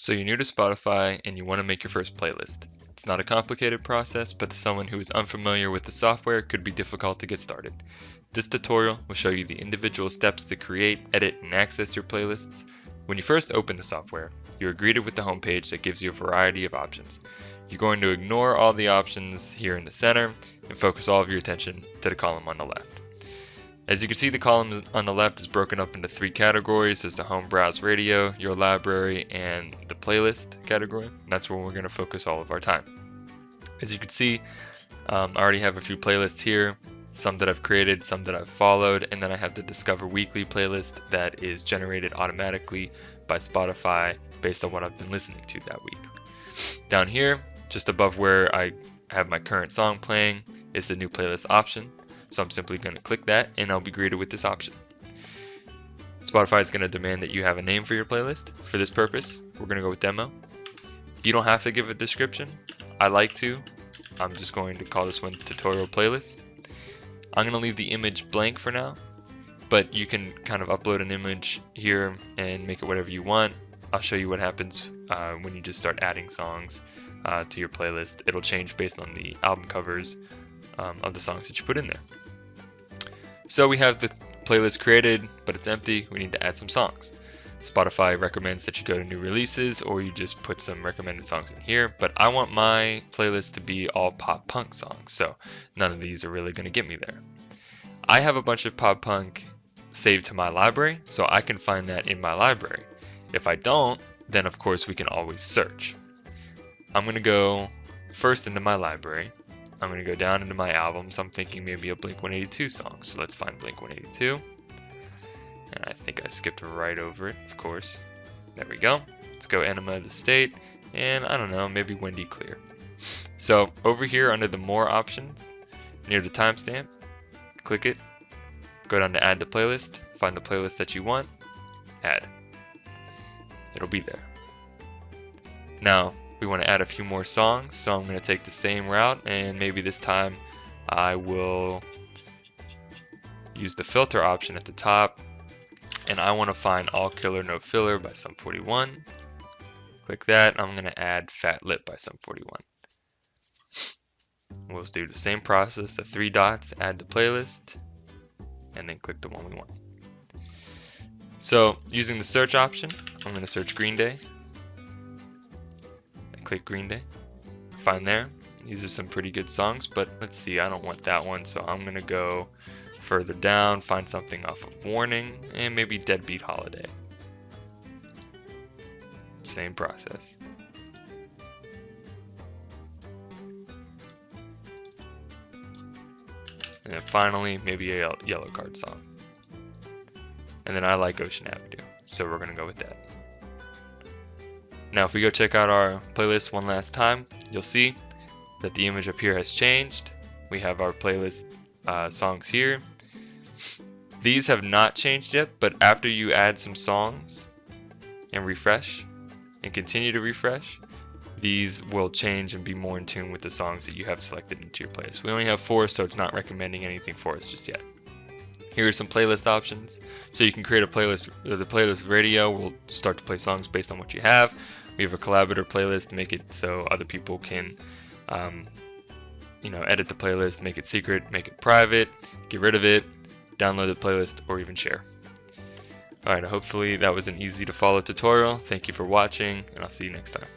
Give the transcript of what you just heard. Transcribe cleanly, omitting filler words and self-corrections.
So you're new to Spotify and you want to make your first playlist. It's not a complicated process, but to someone who is unfamiliar with the software, it could be difficult to get started. This tutorial will show you the individual steps to create, edit, and access your playlists. When you first open the software, you are greeted with the homepage that gives you a variety of options. You're going to ignore all the options here in the center and focus all of your attention to the column on the left. As you can see, the column on the left is broken up into three categories. As the home, browse, radio, your library, and the playlist category. That's where we're going to focus all of our time. As you can see, I already have a few playlists here, some that I've created, some that I've followed, and then I have the Discover Weekly playlist that is generated automatically by Spotify based on what I've been listening to that week. Down here, just above where I have my current song playing, is the new playlist option. So I'm simply going to click that and I'll be greeted with this option. Spotify is going to demand that you have a name for your playlist. For this purpose, we're going to go with demo. You don't have to give a description. I like to. I'm just going to call this one tutorial playlist. I'm going to leave the image blank for now, but you can kind of upload an image here and make it whatever you want. I'll show you what happens when you just start adding songs to your playlist. It'll change based on the album covers of the songs that you put in there. So we have the playlist created, but it's empty. We need to add some songs. Spotify recommends that you go to new releases or you just put some recommended songs in here, but I want my playlist to be all pop punk songs, so none of these are really going to get me there. I have a bunch of pop punk saved to my library, so I can find that in my library. If I don't, then of course we can always search. I'm going to go first into my library. I'm going to go down into my albums. I'm thinking maybe a Blink-182 song. So let's find Blink-182. And I think I skipped right over it, of course. There we go. Let's go Enema of the State. And I don't know, maybe Wendy Clear. So over here under the More options, near the timestamp, click it. Go down to Add to Playlist. Find the playlist that you want. Add. It'll be there. Now, we want to add a few more songs, so I'm going to take the same route, and maybe this time I will use the filter option at the top, and I want to find All Killer No Filler by Sum 41. Click that. I'm going to add Fat Lip by Sum 41. We'll do the same process, the three dots, add to playlist, and then click the one we want. So using the search option, I'm going to search Green Day. Click Green Day, find there. These are some pretty good songs, but let's see, I don't want that one, so I'm gonna go further down, find something off of Warning, and maybe Deadbeat Holiday. Same process. And then finally, maybe a Yellow Card song. And then I like Ocean Avenue, so we're gonna go with that. Now if we go check out our playlist one last time, you'll see that the image up here has changed. We have our playlist songs here. These have not changed yet, but after you add some songs and refresh and continue to refresh, these will change and be more in tune with the songs that you have selected into your playlist. We only have 4, so it's not recommending anything for us just yet. Here are some playlist options. So you can create a playlist. The playlist radio will start to play songs based on what you have. We have a collaborator playlist to make it so other people can, edit the playlist, make it secret, make it private, get rid of it, download the playlist, or even share. Alright, hopefully that was an easy to follow tutorial. Thank you for watching, and I'll see you next time.